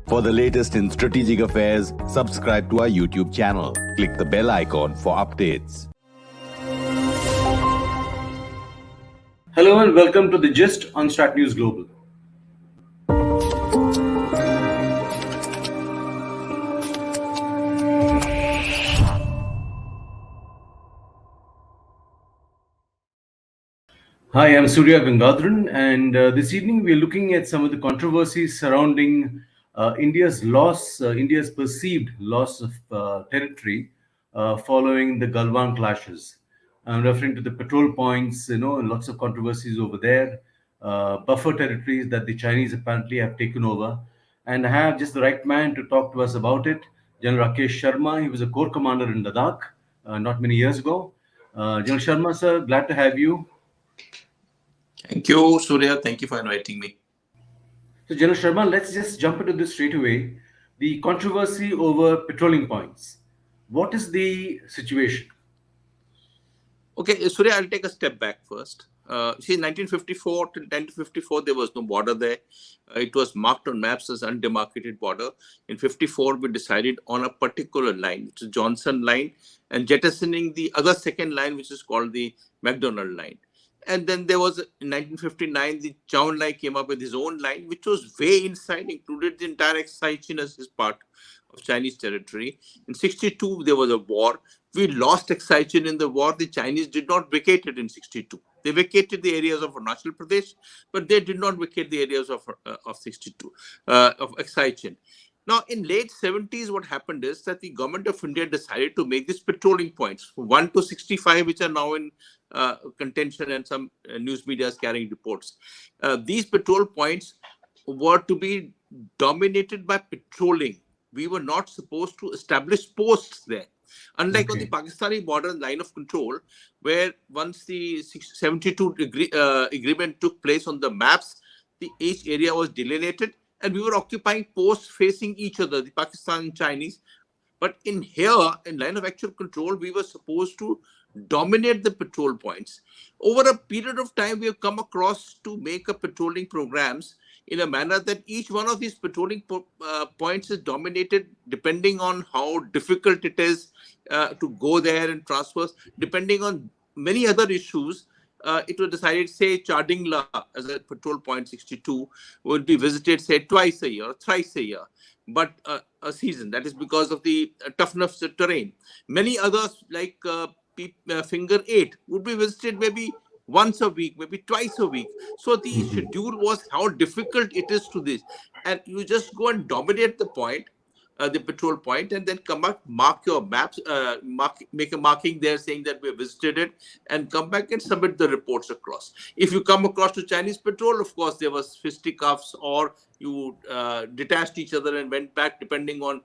For the latest in strategic affairs, subscribe to our YouTube channel. Click the bell icon for updates. Hello and welcome to the Gist on Strat News Global. Hi, I'm Surya Gangadharan, and this evening we're looking at some of the controversies surrounding India's perceived loss of territory following the Galwan clashes. I'm referring to the patrol points, lots of controversies over there, buffer territories that the Chinese apparently have taken over. And I have just the right man to talk to us about it, General Rakesh Sharma. He was a corps commander in Ladakh not many years ago. General Sharma, sir, glad to have you. Thank you, Surya. Thank you for inviting me. So, General Sharma, let's just jump into this straight away. The controversy over patrolling points. What is the situation? Okay, Surya, I'll take a step back first. See, 1954 till 1954, there was no border there. It was marked on maps as undemarcated border. In 54, we decided on a particular line, which is Johnson line, and jettisoning the other second line, which is called the McDonald line. And then there was, in 1959, the Chow Lai came up with his own line, which was way inside, included the entire Excision as his part of Chinese territory. In 62, there was a war. We lost Excision in the war. The Chinese did not vacate it in 62. They vacated the areas of Arunachal Pradesh, but they did not vacate the areas of 62, of Excision. Now, in late 70s, what happened is that the government of India decided to make these patrolling points, 1 to 65, which are now in contention, and some news media is carrying reports. These patrol points were to be dominated by patrolling. We were not supposed to establish posts there. Unlike on the Pakistani border line of control, where once the 72 agreement took place on the maps, each area was delineated, and we were occupying posts facing each other, the Pakistan and Chinese. But in here, in line of actual control, we were supposed to dominate the patrol points. Over a period of time, we have come across to make a patrolling programs in a manner that each one of these patrolling points is dominated depending on how difficult it is to go there and transfer, depending on many other issues. It was decided, say, Charding as a patrol point 62 would be visited, say, twice a year, thrice a year, but a season. That is because of the toughness of the terrain. Many others, like Finger 8, would be visited maybe once a week, maybe twice a week. So the schedule was how difficult it is to this. And you just go and dominate the point, the patrol point, and then come back, mark your maps, make a marking there saying that we visited it, and come back and submit the reports across. If you come across to Chinese patrol, of course, there was fisticuffs, or you detached each other and went back depending on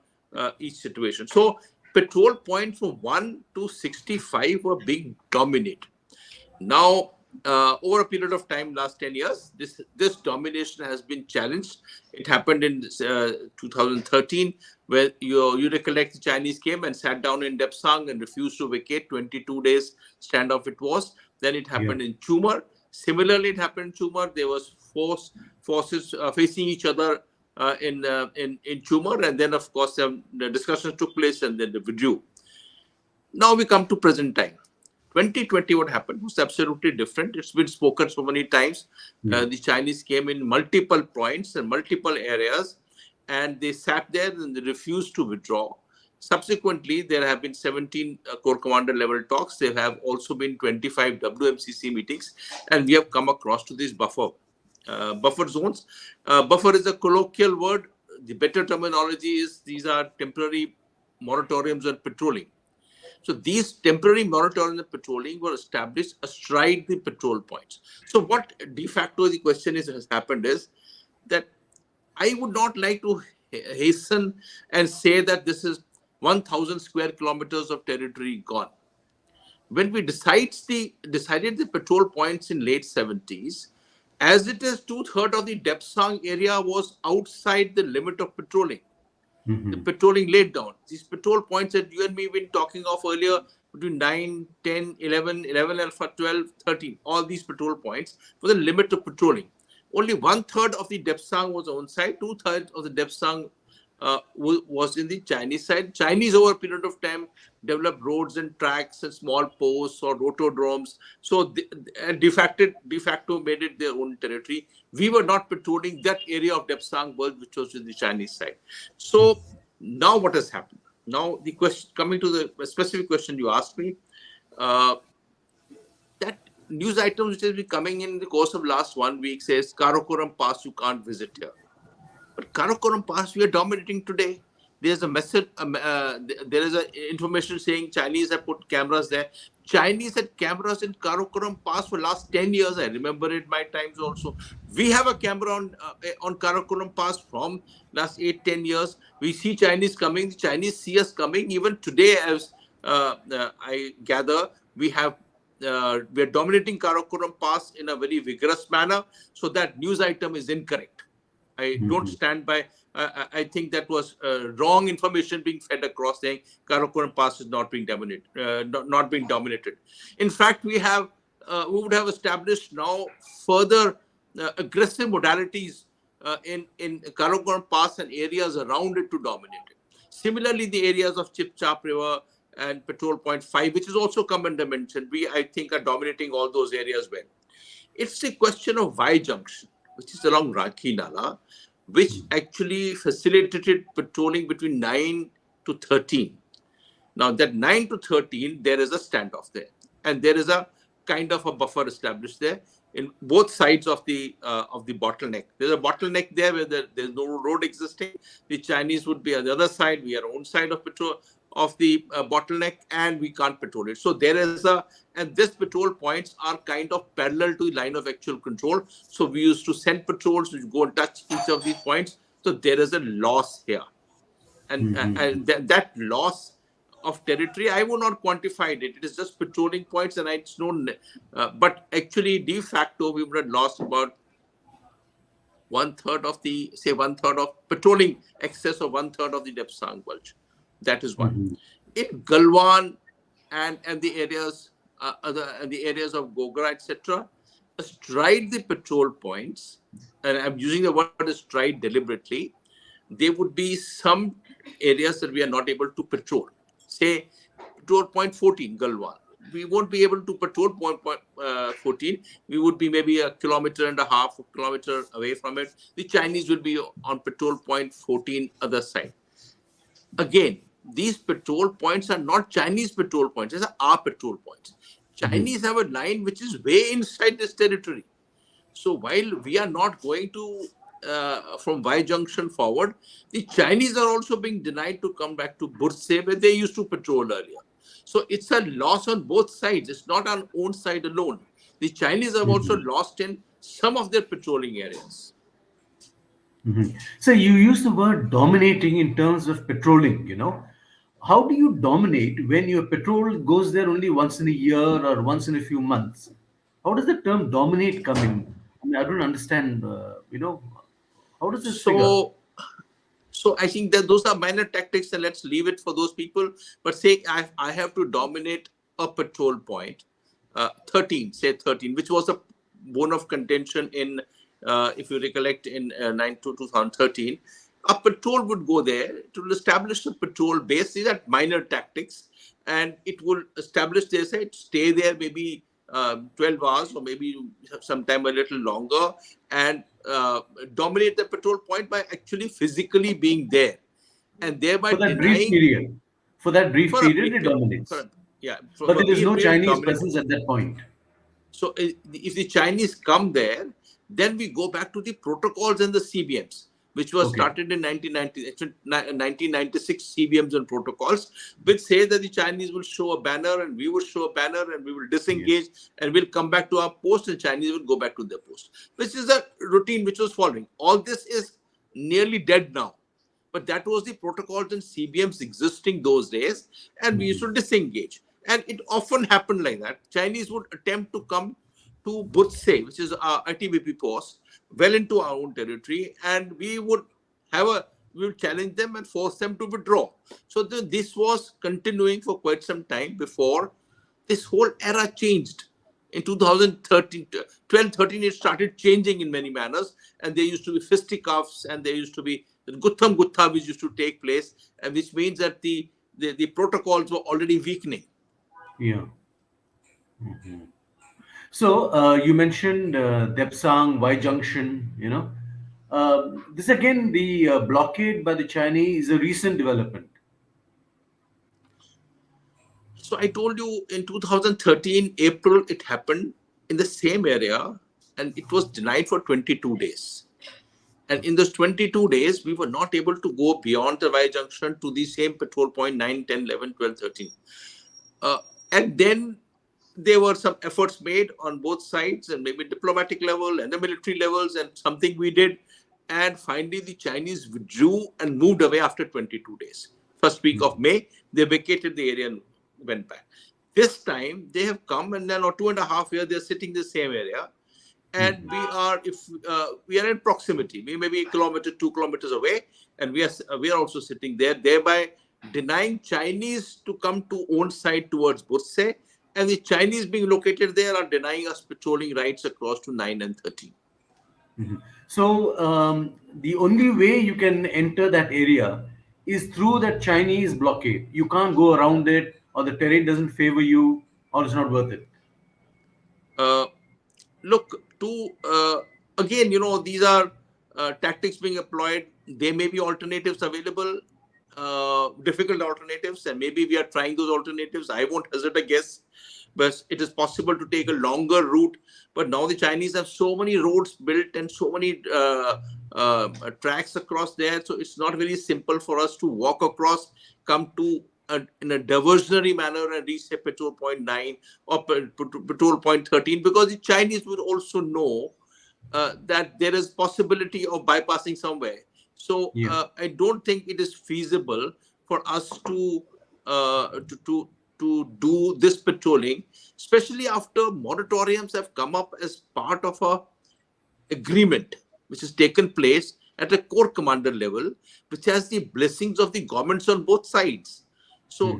each situation. So patrol points from 1 to 65 were being dominated. Now, over a period of time, last 10 years, this domination has been challenged. It happened in 2013, where you recollect the Chinese came and sat down in Depsang and refused to vacate. 22 days standoff it was. Then it happened in Chumar. Similarly, it happened in Chumar. There was forces facing each other in Chumar, and then of course the discussions took place and then they withdrew. Now we come to present time. 2020, what happened was absolutely different. It's been spoken so many times. The Chinese came in multiple points and multiple areas, and they sat there and they refused to withdraw. Subsequently, there have been 17 Corps Commander level talks. There have also been 25 WMCC meetings, and we have come across to these buffer zones. Buffer is a colloquial word. The better terminology is these are temporary moratoriums on patrolling. So these temporary moratoriums on patrolling were established astride the patrol points. So what de facto the question has happened is that I would not like to hasten and say that this is 1,000 square kilometers of territory gone. When we decided the patrol points in late 70s, as it is 2/3 of the Depsang area was outside the limit of patrolling. The patrolling laid down. These patrol points that you and me have been talking of earlier, between 9, 10, 11, 11 alpha, 12, 13, all these patrol points were the limit of patrolling. Only 1/3 of the Depsang was on site, 2/3 of the Depsang was in the Chinese side. Chinese, over a period of time, developed roads and tracks and small posts or rotodromes. So de facto made it their own territory. We were not patrolling that area of Depsang Gulch, which was in the Chinese side. So now what has happened? Now the question, coming to the specific question you asked me, that news item which has been coming in the course of last 1 week says Karakoram Pass, you can't visit here. But Karakoram Pass, we are dominating today. There's a message, there is a information saying Chinese have put cameras there. Chinese had cameras in Karakoram Pass for last 10 years. I remember it my times also. We have a camera on Karakoram Pass from last 8-10 years. We see Chinese coming. The Chinese see us coming. Even today, as I gather, we are dominating Karakoram Pass in a very vigorous manner. So that news item is incorrect. I don't stand by. I think that was wrong information being fed across, saying Karakoram Pass is not being dominated. Not being dominated. In fact, we would have established now further aggressive modalities in Karakoram Pass and areas around it to dominate it. Similarly, the areas of Chip-Chap River and Patrol Point 5, which is also come under mention, I think, are dominating all those areas well. It's a question of Y junction, which is along Rakhi Nala, which actually facilitated patrolling between 9 to 13. Now, that 9 to 13, there is a standoff there. And there is a kind of a buffer established there in both sides of the bottleneck. There's a bottleneck there where there's no road existing. The Chinese would be on the other side. We are on side of patrol of the bottleneck, and we can't patrol it. So there is and this patrol points are kind of parallel to the line of actual control. So we used to send patrols to go and touch each of these points. So there is a loss here. And, that loss of territory, I will not quantify it. It is just patrolling points, and it's known. But actually, de facto, we would have lost about 1/3 of one-third of patrolling, excess of 1/3 of the Depsang Gulch. That is one. In Galwan and the areas of Gogra, etc., astride the patrol points, and I'm using the word astride deliberately, there would be some areas that we are not able to patrol. Say, patrol point 14, Galwan. We won't be able to patrol point 14. We would be maybe 1.5 kilometers away from it. The Chinese will be on patrol point 14, other side. Again, these patrol points are not Chinese patrol points. These are our patrol points. Chinese have a line which is way inside this territory. So while we are not going to from Y junction forward, the Chinese are also being denied to come back to Burse, where they used to patrol earlier. So it's a loss on both sides. It's not on own side alone. The Chinese have also lost in some of their patrolling areas. So you use the word dominating in terms of patrolling, How do you dominate when your patrol goes there only once in a year or once in a few months? How does the term dominate come in? I mean, I don't understand, how does this figure? So I think that those are minor tactics, and let's leave it for those people. But say I have to dominate a patrol point, 13, which was a bone of contention in, if you recollect, in 2013. A patrol would go there to establish a patrol base. These are minor tactics, and it will establish, they say, stay there maybe 12 hours or maybe sometime a little longer, and dominate the patrol point by actually physically being there, and thereby for that brief period. For that brief period, it dominates. But there is no Chinese presence at that point. So if the Chinese come there, then we go back to the protocols and the CBMs, which was started in 1996 CBMs and protocols, which say that the Chinese will show a banner and we will show a banner and we will disengage and we'll come back to our post, and Chinese will go back to their post, which is a routine which was following. All this is nearly dead now, but that was the protocols and CBMs existing those days, and we used to disengage. And it often happened like that. Chinese would attempt to come to Burse, which is our ITBP post, well into our own territory, and we would challenge them and force them to withdraw. So this was continuing for quite some time before this whole era changed. In 2013, 12, 13, it started changing in many manners, and there used to be fisticuffs, and there used to be Gutham Gutha which used to take place, and which means that the protocols were already weakening. Yeah. So you mentioned Depsang, Y Junction. This again, the blockade by the Chinese is a recent development. So I told you in 2013 April it happened in the same area, and it was denied for 22 days. And in those 22 days, we were not able to go beyond the Y junction to the same patrol point 9, 10, 11, 12, 13. And then there were some efforts made on both sides, and maybe diplomatic level and the military levels, and something we did. And finally, the Chinese withdrew and moved away after 22 days. First week of May, they vacated the area and went back. This time, they have come, and then 2.5 years, they're sitting in the same area. And we are in proximity. We may be a kilometer, 2 kilometers away, and we are also sitting there, thereby denying Chinese to come to own side towards Burse, and the Chinese being located there are denying us patrolling rights across to 9 and 13. So the only way you can enter that area is through that Chinese blockade. You can't go around it, or the terrain doesn't favor you, or it's not worth it. Look, again, these are tactics being employed. There may be alternatives available, difficult alternatives, and maybe we are trying those alternatives. I won't hazard a guess, but it is possible to take a longer route. But now the Chinese have so many roads built and so many tracks across there, so it's not very simple for us to walk across, come to in a diversionary manner and reach, say, patrol point 9 or patrol point 13, because the Chinese would also know that there is possibility of bypassing somewhere. So I don't think it is feasible for us to do this patrolling, especially after moratoriums have come up as part of a agreement which has taken place at a corps commander level, which has the blessings of the governments on both sides. So,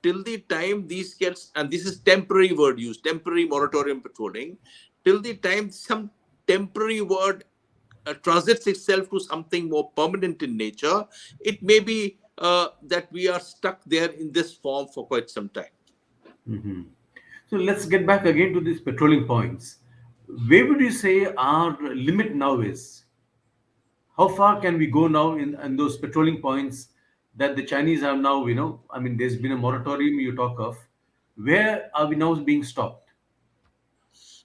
till the time these gets, and this is temporary word use, temporary moratorium patrolling, till the time some temporary word transits itself to something more permanent in nature, it may be that we are stuck there in this form for quite some time. So let's get back again to these patrolling points. Where would you say our limit now is? How far can we go now in those patrolling points that the Chinese have now, there's been a moratorium you talk of. Where are we now being stopped?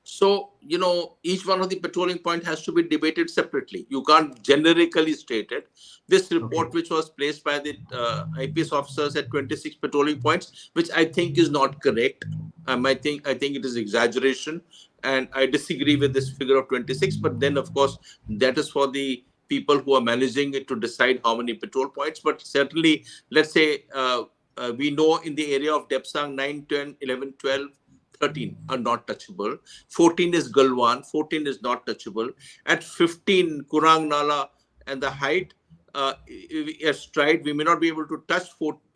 So, each one of the patrolling point has to be debated separately. You can't generically state it. This report, which was placed by the IPS officers at 26 patrolling points, which I think is not correct. I think it is exaggeration, and I disagree with this figure of 26. But then, of course, that is for the people who are managing it to decide how many patrol points. But certainly, let's say we know in the area of Depsang 9, 10, 11, 12, 13 are not touchable. 14 is Galwan. 14 is not touchable. At 15, Kurang Nala and the height, as stride, we may not be able to touch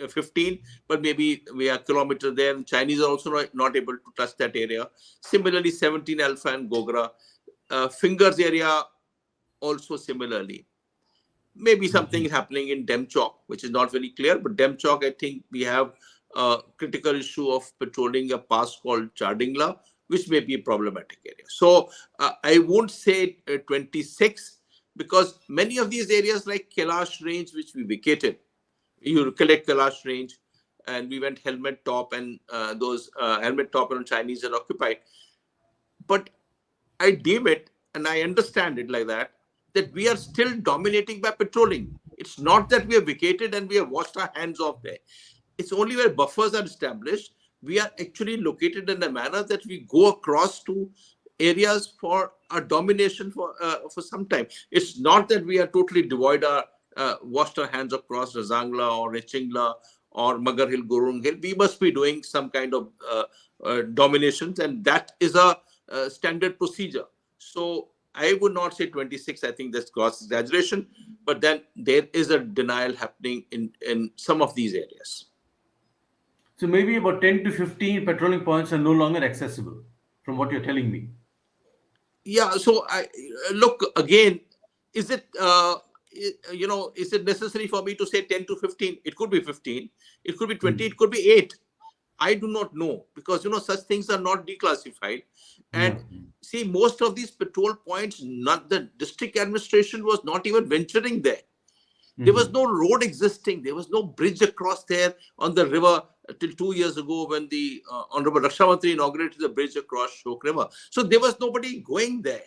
15, but maybe we are a kilometer there. And Chinese are also not able to touch that area. Similarly, 17 Alpha and Gogra. Fingers area also similarly. Maybe something is happening in Demchok, which is not very clear, but Demchok, I think we have a critical issue of patrolling a pass called Chardingla, which may be a problematic area. So I won't say 26, because many of these areas like Kailash Range, which we vacated, you recollect Kailash Range, and we went helmet top, and those helmet top and Chinese are occupied. But I deem it, and I understand it like that we are still dominating by patrolling. It's not that we have vacated and we have washed our hands off there. It's only where buffers are established, we are actually located in a manner that we go across to areas for our domination for some time. It's not that we are totally devoid washed our hands across Razangla or Rechingla or Magar Hill, Gurung Hill. We must be doing some kind of dominations, and that is a standard procedure. So I would not say 26. I think that's gross exaggeration, but then there is a denial happening in some of these areas. So maybe about 10 to 15 patrolling points are no longer accessible, from what you're telling me. Yeah. So I look again. Is it is it necessary for me to say 10 to 15? It could be 15, it could be 20, it could be 8. I do not know, because such things are not declassified. Yeah. And see, most of these patrol points, not the district administration was not even venturing there. There was no road existing. There was no bridge across there on the river till 2 years ago, when the Honorable Raksha Mantri inaugurated the bridge across Shok River. So there was nobody going there.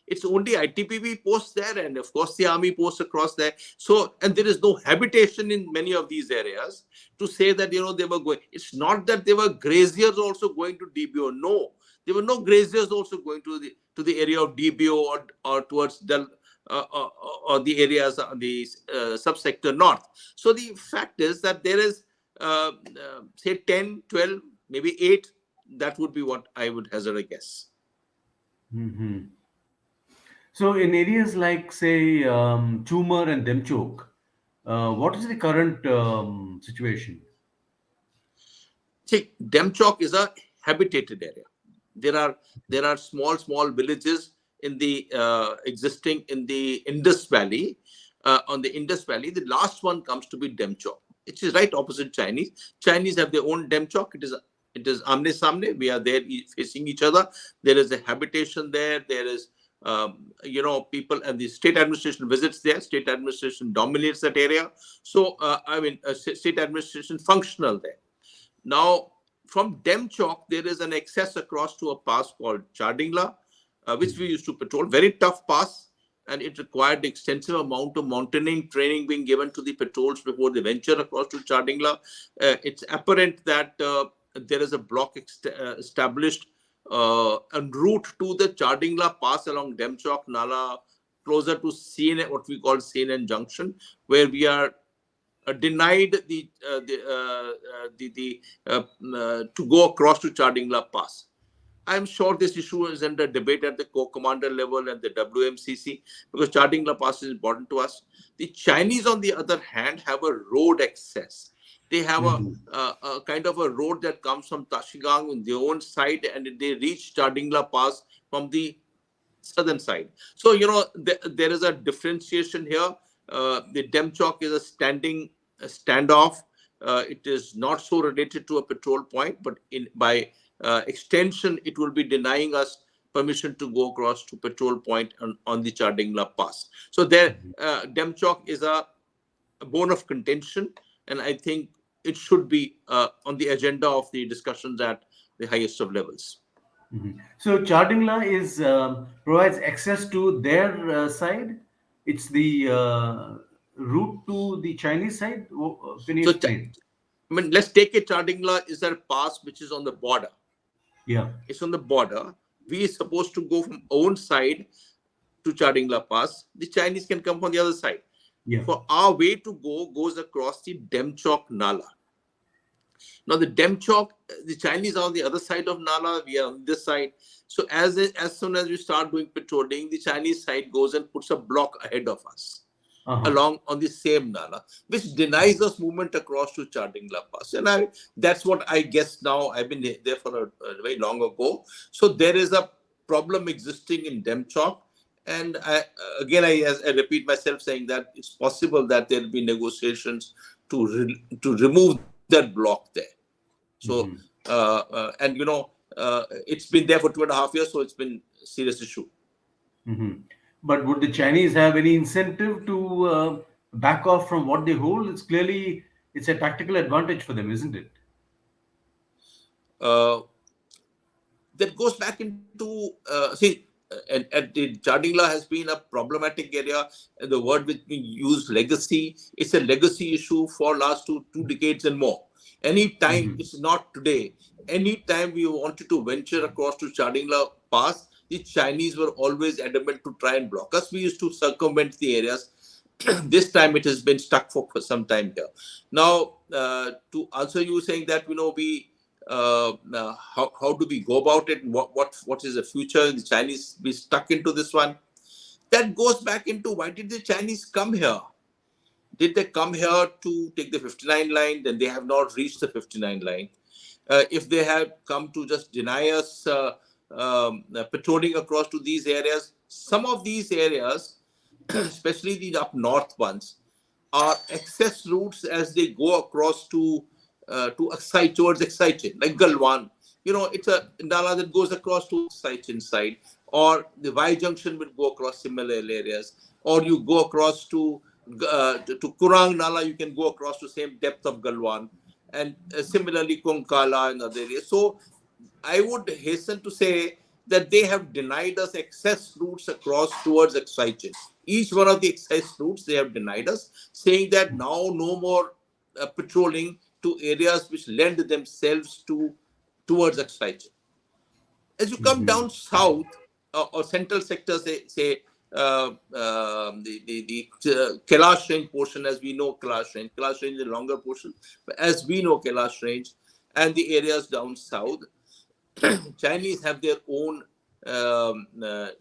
It's only ITPB posts there, and of course the army posts across there. So, and there is no habitation in many of these areas to say that they were going. It's not that there were graziers also going to DBO. No, there were no graziers also going to the area of DBO or towards or the areas on the subsector north. So the fact is that there is say 10, 12, maybe 8. That would be what I would hazard a guess. So in areas like, say, Chumar and Demchok, what is the current situation? See, Demchok is a habitated area. There are small villages in the existing in the Indus Valley. On the Indus Valley, the last one comes to be Demchok. It is right opposite Chinese. Chinese have their own Demchok. It is amne samne. We are there facing each other. There is a habitation there. There is people, and the state administration visits there. State administration dominates that area. So state administration functional there. Now, from Demchok, there is an access across to a pass called Chardingla, which we used to patrol. Very tough pass, and it required extensive amount of mountaineering training being given to the patrols before they venture across to Chardingla. It's apparent that there is a block established en route to the Chardingla pass along Demchok Nala, closer to CNN, what we call CNN Junction, where we are denied to go across to Chardingla Pass. I'm sure this issue is under debate at the corps commander level and the WMCC, because Chardingla Pass is important to us. The Chinese, on the other hand, have a road access. They have a kind of a road that comes from Tashigang on their own side, and they reach Chardingla Pass from the southern side. So, there is a differentiation here. The Demchok is a standoff. It is not so related to a patrol point, but by extension, it will be denying us permission to go across to patrol point on the Chardingla Pass. So there, Demchok is a bone of contention, and I think it should be on the agenda of the discussions at the highest of levels. So Chardingla provides access to their side. It's the route to the Chinese side. Can you explain? Let's take it. Chardingla is a pass which is on the border. Yeah, it's on the border. We are supposed to go from own side to Chardingla Pass. The Chinese can come from the other side. Yeah. For our way to go goes across the Demchok Nala. Now the Demchok, the Chinese are on the other side of Nala. We are on this side. So as soon as we start doing patrolling, the Chinese side goes and puts a block ahead of us. Along on the same Nala, which denies us movement across to Chardingla Pass. And that's what I guess now. I've been there for a very long ago. So there is a problem existing in Demchok. And I repeat myself saying that it's possible that there will be negotiations to remove that block there. So, it's been there for 2.5 years, so it's been a serious issue. But would the Chinese have any incentive to back off from what they hold? It's a tactical advantage for them, isn't it? That goes back into at the Chardingla has been a problematic area. And the word which we use, legacy, it's a legacy issue for last two decades and more. Anytime, it's not today, anytime we wanted to venture across to Chardingla Pass, the Chinese were always adamant to try and block us. We used to circumvent the areas. This time it has been stuck for some time here. Now, to answer you saying that, how do we go about it? What is the future? The Chinese be stuck into this one. That goes back into, why did the Chinese come here? Did they come here to take the 59 line? Then they have not reached the 59 line. If they have come to just deny us patrolling across to these areas, some of these areas, especially the up north ones, are access routes as they go across to Aksai, towards Aksai, like Galwan. It's a Nala that goes across to Aksai side, or the Y junction will go across similar areas, or you go across to Kurang Nala, you can go across to same depth of Galwan, and similarly Konkala and other areas. So I would hasten to say that they have denied us access routes across towards Excited. Each one of the access routes they have denied us, saying that now no more patrolling to areas which lend themselves towards Excited. As you come down south or central sector, say the Kailash range portion, as we know Kailash range is a longer portion, but as we know Kailash range and the areas down south, Chinese have their own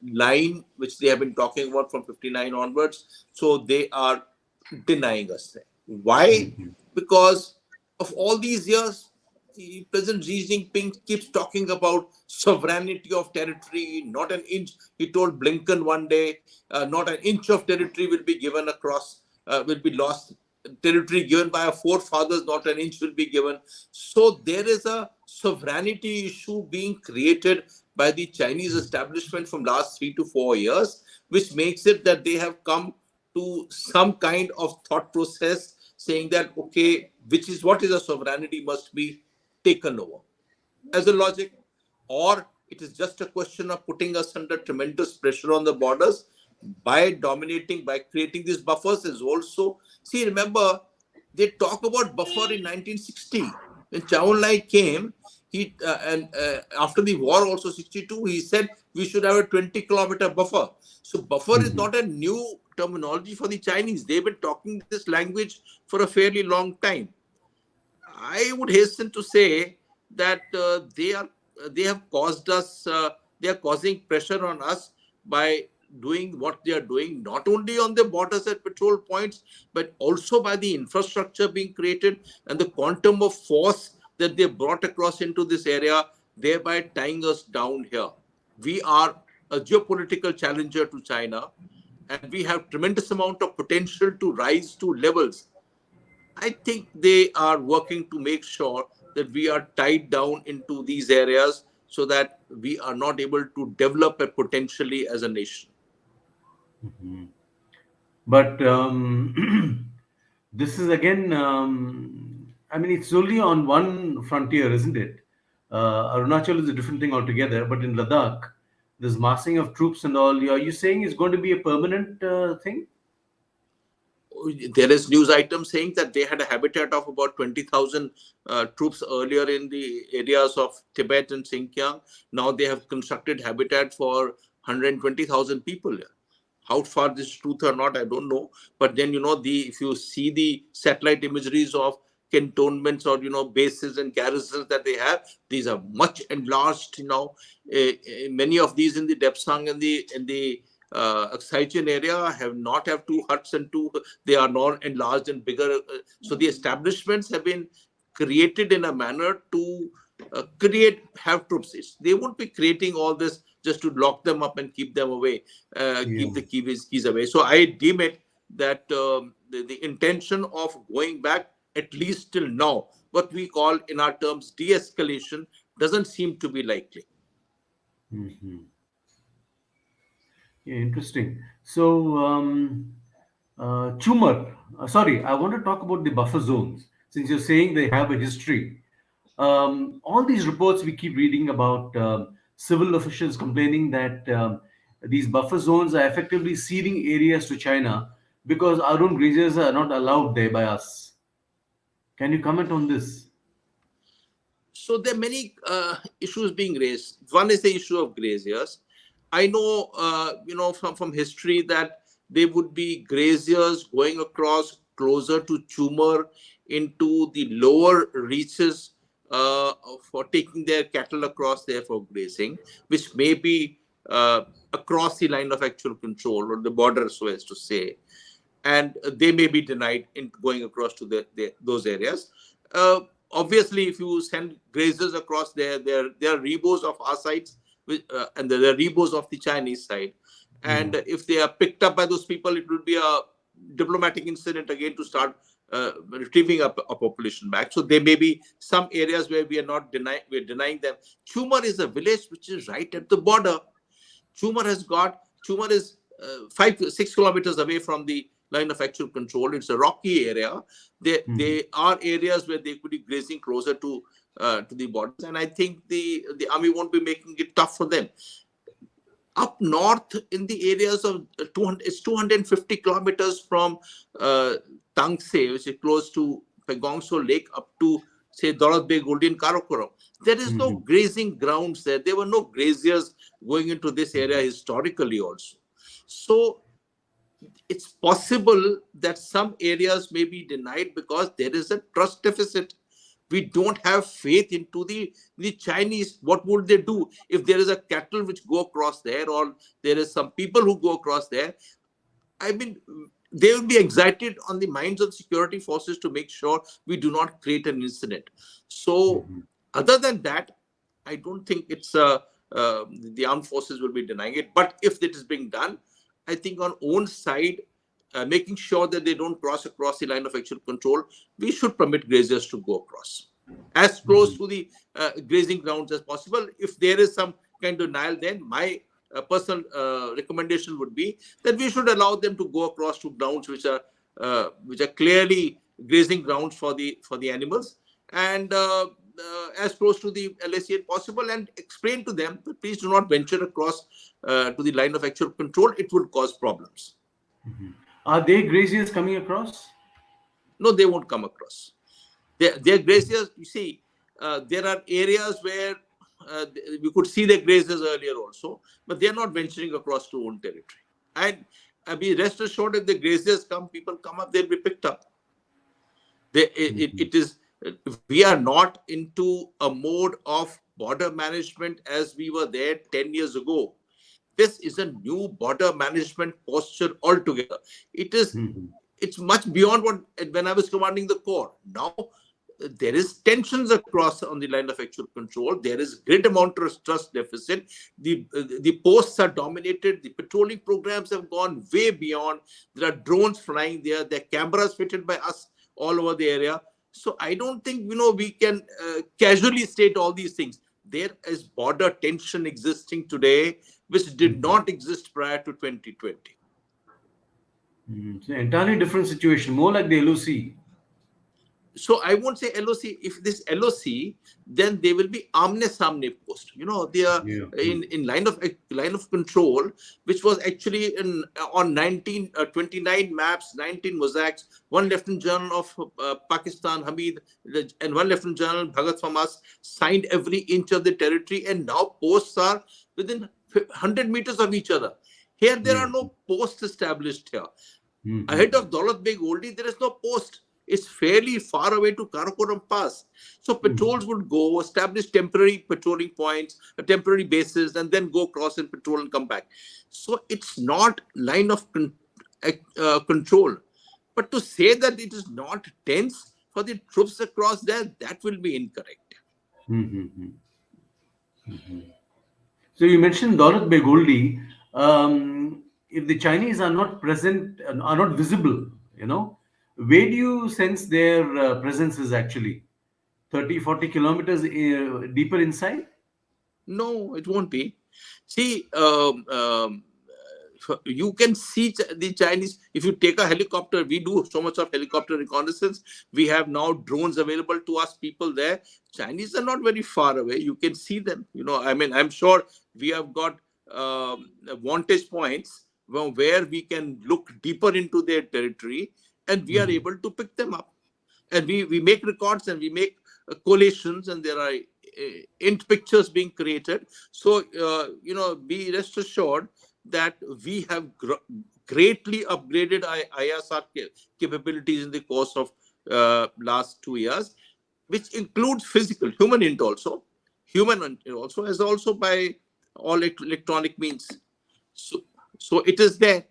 line, which they have been talking about from 59 onwards. So they are denying us that. Why? Because of all these years, the President Xi Jinping keeps talking about sovereignty of territory, not an inch. He told Blinken one day, not an inch of territory will be given across, will be lost. Territory given by our forefathers, not an inch will be given. So there is a sovereignty issue being created by the Chinese establishment from last 3 to 4 years, which makes it that they have come to some kind of thought process saying that, okay, what is a sovereignty must be taken over as a logic, or it is just a question of putting us under tremendous pressure on the borders by dominating, by creating these buffers. Is also, see, remember, they talk about buffer in 1960 when Chow En-lai came. He and after the war also 62, he said we should have a 20-kilometer buffer. So buffer is not a new terminology for the Chinese. They've been talking this language for a fairly long time. I would hasten to say that they have caused us, they are causing pressure on us by doing what they are doing, not only on the borders at patrol points, but also by the infrastructure being created and the quantum of force that they brought across into this area, thereby tying us down here. We are a geopolitical challenger to China, and we have tremendous amount of potential to rise to levels. I think they are working to make sure that we are tied down into these areas so that we are not able to develop it potentially as a nation. But this is again, I mean, it's only on one frontier, isn't it? Arunachal is a different thing altogether, but in Ladakh, this massing of troops and all, are you saying is going to be a permanent thing? There is news item saying that they had a habitat of about 20,000 troops earlier in the areas of Tibet and Xinjiang. Now they have constructed habitat for 120,000 people here. How far this is truth or not, I don't know. But then, if you see the satellite imageries of cantonments or, bases and garrisons that they have, these are much enlarged, many of these in the Depsang and the Aksaichen area have 2 huts and 2, they are not enlarged and bigger. So the establishments have been created in a manner to have troops. They won't be creating all this just to lock them up and keep them away, keep the keys away. So I deem it that the intention of going back, at least till now, what we call in our terms de-escalation, doesn't seem to be likely. Yeah, interesting. So, Chumar, sorry, I want to talk about the buffer zones. Since you're saying they have a history, all these reports we keep reading about civil officials complaining that these buffer zones are effectively ceding areas to China because our own grazers are not allowed there by us. Can you comment on this? So there are many issues being raised. One is the issue of graziers. I know, from history that there would be graziers going across closer to Chumar into the lower reaches for taking their cattle across there for grazing, which may be across the line of actual control or the border, so as to say. And they may be denied in going across to those areas. Obviously, if you send grazers across there are rebos of our sides, and there are rebos of the Chinese side. And if they are picked up by those people, it will be a diplomatic incident again to start retrieving a population back. So there may be some areas where we're denying them. Chumar is a village which is right at the border. Chumar is 5-6 kilometers away from the line of actual control. It's a rocky area. There are areas where they could be grazing closer to the borders, and I think the army won't be making it tough for them. Up north in the areas of 250 kilometers from Tangse, which is close to Pegongso Lake, up to say Daulat Beg Golden Karakoram. There is no grazing grounds there. There were no graziers going into this area historically also. So it's possible that some areas may be denied because there is a trust deficit. We don't have faith into the Chinese. What would they do if there is a cattle which go across there, or there is some people who go across there? I mean, they will be excited on the minds of security forces to make sure we do not create an incident. So other than that, I don't think it's the armed forces will be denying it. But if it is being done, I think on own side, making sure that they don't cross across the line of actual control, we should permit graziers to go across as close to the grazing grounds as possible. If there is some kind of denial, then my personal recommendation would be that we should allow them to go across to grounds which are clearly grazing grounds for the animals, and as close to the LAC as possible, and explain to them that please do not venture across to the line of actual control. It would cause problems. Are they graziers coming across? No, they won't come across. They're graziers. You see, there are areas where we could see the grazers earlier also, but they're not venturing across to own territory. And be rest assured, if the graziers come, people come up, they'll be picked up. We are not into a mode of border management as we were there 10 years ago. This is a new border management posture altogether. It's much beyond when I was commanding the corps. Now there is tensions across on the line of actual control. There is great amount of trust deficit. The posts are dominated. The patrolling programs have gone way beyond. There are drones flying there. There are cameras fitted by us all over the area. So I don't think we can casually state all these things. There is border tension existing today, which did not exist prior to 2020. It's an entirely different situation, more like the LOC. So I won't say LOC. If this LOC, then they will be amne-samne post. They are in line of control, which was actually on 29 maps, 19 mosaics. One Lieutenant General of Pakistan, Hamid, and one Lieutenant General Bhagat Famas signed every inch of the territory, and now posts are within 100 meters of each other. Here, there are no posts established here. Ahead of Daulat Beg Oldie, there is no post. It's fairly far away to Karakoram Pass. So patrols would go, establish temporary patrolling points, temporary bases, and then go across and patrol and come back. So it's not line of control. But to say that it is not tense for the troops across there, that will be incorrect. So you mentioned Daulat Beg Oldie. If the Chinese are not present, are not visible, where do you sense their presence is actually? 30-40 kilometers deeper inside? No, it won't be. See, you can see the Chinese. If you take a helicopter, we do so much of helicopter reconnaissance. We have now drones available to us, people there. Chinese are not very far away. You can see them. I'm sure we have got vantage points where we can look deeper into their territory, and we are able to pick them up. And we make records, and we make collations, and there are int pictures being created. So, be rest assured that we have greatly upgraded ISR capabilities in the course of last 2 years, which includes physical, human int also, as also by all electronic means. So it is there.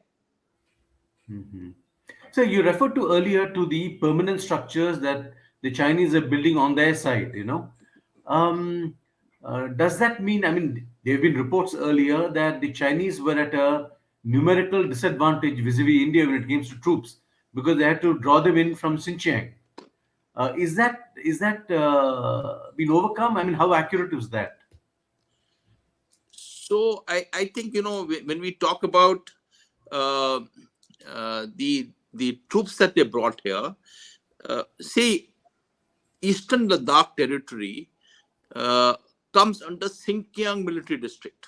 So you referred to earlier to the permanent structures that the Chinese are building on their side, does that mean, there have been reports earlier that the Chinese were at a numerical disadvantage vis-a-vis India when it came to troops, because they had to draw them in from Xinjiang. Is that been overcome? I mean, how accurate is that? So I think, when we talk about uh, the troops that they brought here, see, Eastern Ladakh territory uh, comes under Xinjiang military district.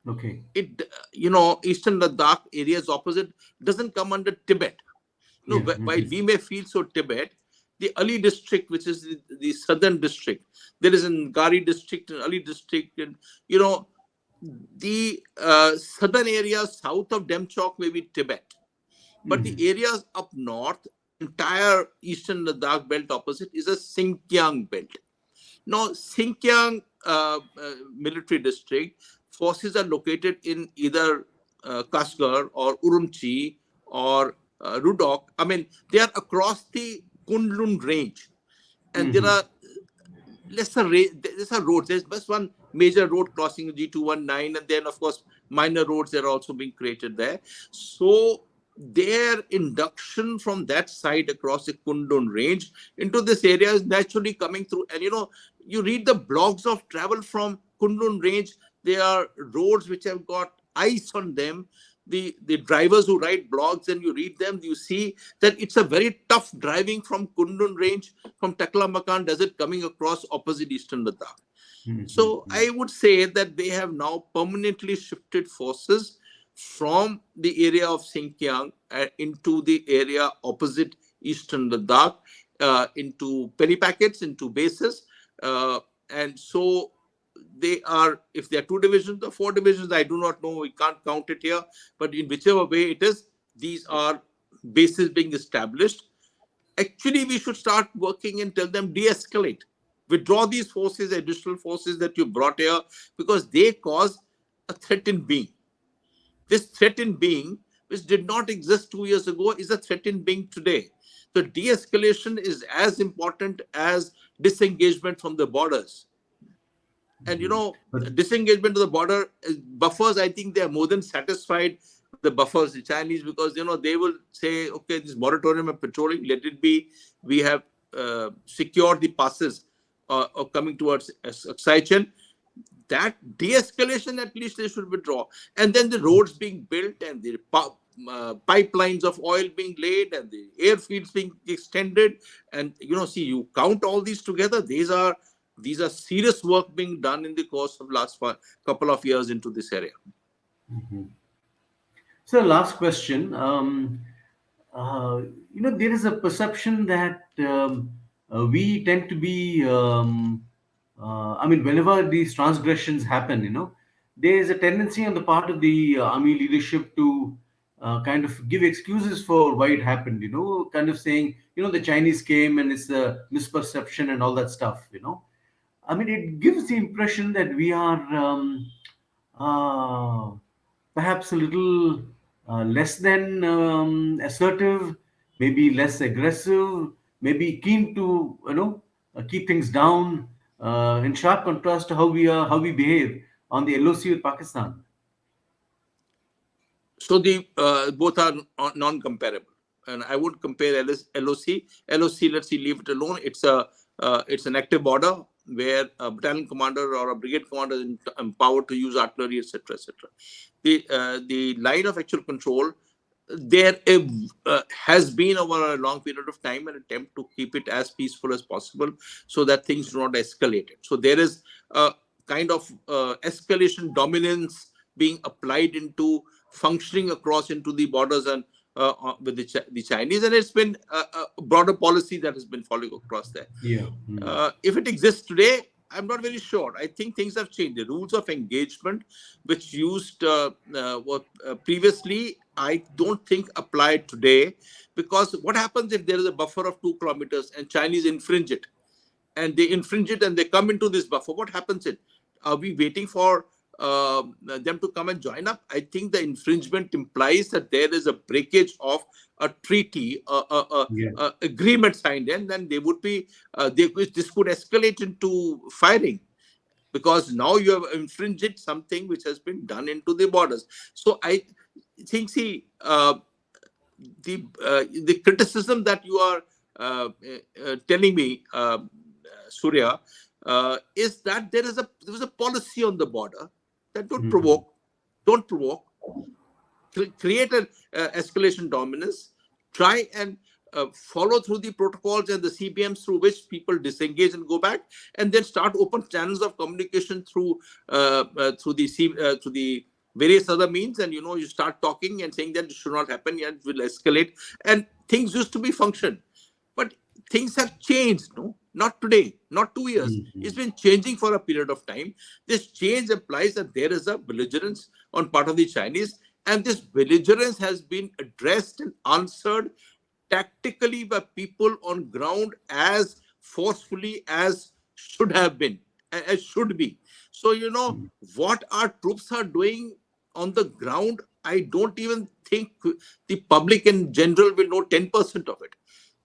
Okay. Eastern Ladakh areas opposite doesn't come under Tibet. Yeah. While we may feel so Tibet, the Ali district, which is the southern district, there is an Gari district and Ali district, and the southern areas south of Demchok may be Tibet, but the areas up north, entire Eastern Ladakh belt opposite is a Xinjiang belt. Now, Xinjiang military district forces are located in either Kasgar or Urumqi or Rudok. I mean, they are across the Kunlun range, and there are there's a road. There's just one major road crossing G219, and then of course minor roads are also being created there. So their induction from that side across the Kundun range into this area is naturally coming through. And you read the blogs of travel from Kundun range. There are roads which have got ice on them. The drivers who write blogs, and you read them, you see that it's a very tough driving from Kundun range, from Taklamakan Desert coming across opposite Eastern Ladakh. So I would say that they have now permanently shifted forces from the area of Xinjiang into the area opposite Eastern Ladakh, into penny packets, into bases. And so they are, if there are 2 divisions or 4 divisions, I do not know, we can't count it here, but in whichever way it is, these are bases being established. Actually, we should start working and tell them de-escalate. Withdraw these forces, additional forces that you brought here, because they cause a threat in being. This threat in being, which did not exist 2 years ago, is a threat in being today. So de-escalation is as important as disengagement from the borders. And disengagement to the border buffers, I think they are more than satisfied with the buffers, the Chinese, because they will say, okay, this moratorium of patrolling, let it be. We have secured the passes coming towards Saichen. That de-escalation, at least they should withdraw. And then the roads being built, and the pipelines of oil being laid, and the airfields being extended, and see, you count all these together, these are serious work being done in the course of last couple of years into this area. So, last question. There is a perception that we tend to be, whenever these transgressions happen, there is a tendency on the part of the army leadership to kind of give excuses for why it happened, kind of saying, the Chinese came and it's a misperception and all that stuff, it gives the impression that we are perhaps a little less than assertive, maybe less aggressive, maybe keen to keep things down. In sharp contrast to how we behave on the LOC with Pakistan. So the both are non-comparable, and I would compare LOC. LOC, let's see, leave it alone. It's an active border where a battalion commander or a brigade commander is empowered to use artillery, etc., etc. The line of actual control, there has been over a long period of time an attempt to keep it as peaceful as possible so that things do not escalate. So there is a kind of escalation dominance being applied into functioning across into the borders and with the Chinese, and it's been a broader policy that has been following across there. Yeah. If it exists today, I'm not very sure. I think things have changed. The rules of engagement, which used previously, I don't think applied today, because what happens if there is a buffer of 2 kilometers and Chinese infringe it, and they infringe it and they come into this buffer? What happens? Are we waiting for them to come and join up? I think the infringement implies that there is a breakage of a treaty, agreement signed, and then they would be this could escalate into firing, because now you have infringed something which has been done into the borders. So think, see, the criticism that you are telling me, Surya, is that there was a policy on the border that don't provoke, create an escalation dominance, try and follow through the protocols and the CBMs through which people disengage and go back, and then start open channels of communication through the various other means, and you start talking and saying that it should not happen, and it will escalate, and things used to be functioned. But things have changed, no? Not today, not 2 years. It's been changing for a period of time. This change implies that there is a belligerence on part of the Chinese, and this belligerence has been addressed and answered tactically by people on ground as forcefully as should have been, as should be. So, what our troops are doing on the ground, I don't even think the public in general will know 10% of it.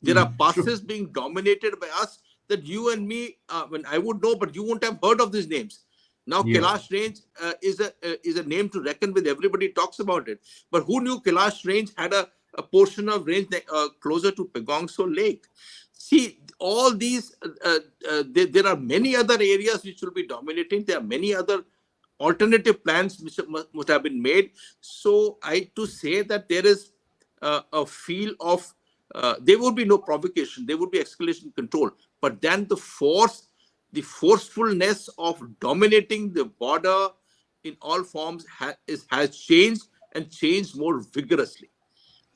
There are passes being dominated by us that you and me, when I would know, but you won't have heard of these names. Now, Kailash Range is a name to reckon with. Everybody talks about it. But who knew Kailash Range had a portion of range closer to Pagong Tso Lake? See, all these, there are many other areas which will be dominating. There are many other alternative plans which must have been made. So, to say that there is a feel of, there would be no provocation, there would be escalation control. But then the forcefulness of dominating the border in all forms has changed, and changed more vigorously.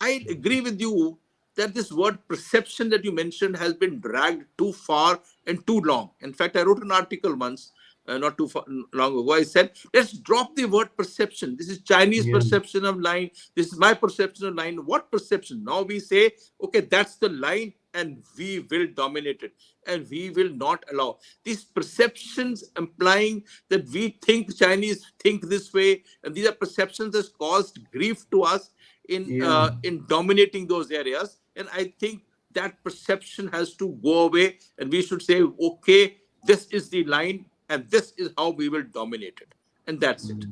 I agree with you that this word perception that you mentioned has been dragged too far and too long. In fact, I wrote an article once, not too long ago. I said, let's drop the word perception. This is Chinese perception of line. This is my perception of line. What perception? Now we say, okay, that's the line, and we will dominate it, and we will not allow these perceptions, implying that we think Chinese think this way, and these are perceptions that caused grief to us in dominating those areas. And I think that perception has to go away, and we should say, okay, this is the line, and this is how we will dominate it, and that's it.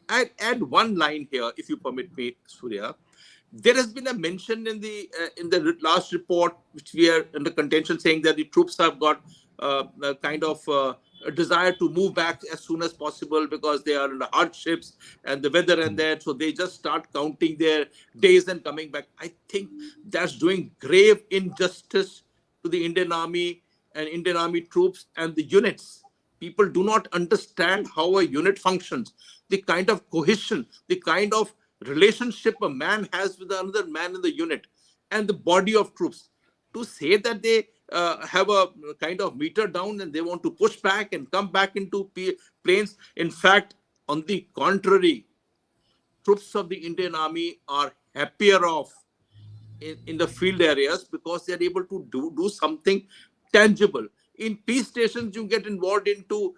I'd add one line here, if you permit me, Surya. There has been a mention in the last report, which we are under contention, saying that the troops have got a kind of a desire to move back as soon as possible because they are under hardships and the weather and that, so they just start counting their days and coming back. I think that's doing grave injustice to the Indian Army and Indian Army troops and the units. People do not understand how a unit functions, the kind of cohesion, the kind of relationship a man has with another man in the unit, and the body of troops. To say that they have a kind of meter down and they want to push back and come back into plains. In fact, on the contrary, troops of the Indian Army are happier off in the field areas because they are able to do something tangible. In peace stations, you get involved into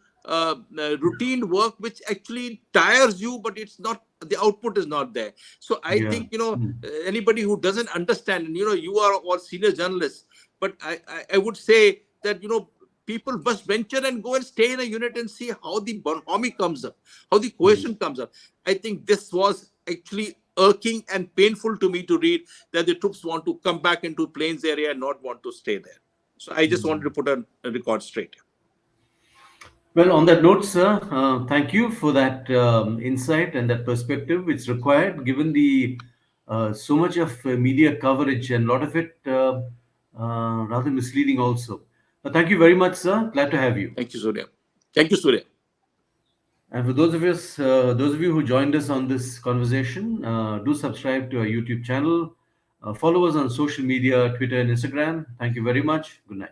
routine work which actually tires you, but it's not, the output is not there. So I think, anybody who doesn't understand, and you are all senior journalists, but I would say that, people must venture and go and stay in a unit and see how the bonhomie comes up, how the cohesion comes up. I think this was actually irking and painful to me to read that the troops want to come back into plains area and not want to stay there. So I just wanted to put a record straight. Well, on that note, sir, thank you for that insight and that perspective. It's required, given the so much of media coverage, and a lot of it rather misleading also. Thank you very much, sir. Glad to have you. Thank you, Surya. Thank you, Surya. And for those of you who joined us on this conversation, do subscribe to our YouTube channel. Follow us on social media, Twitter and Instagram. Thank you very much. Good night.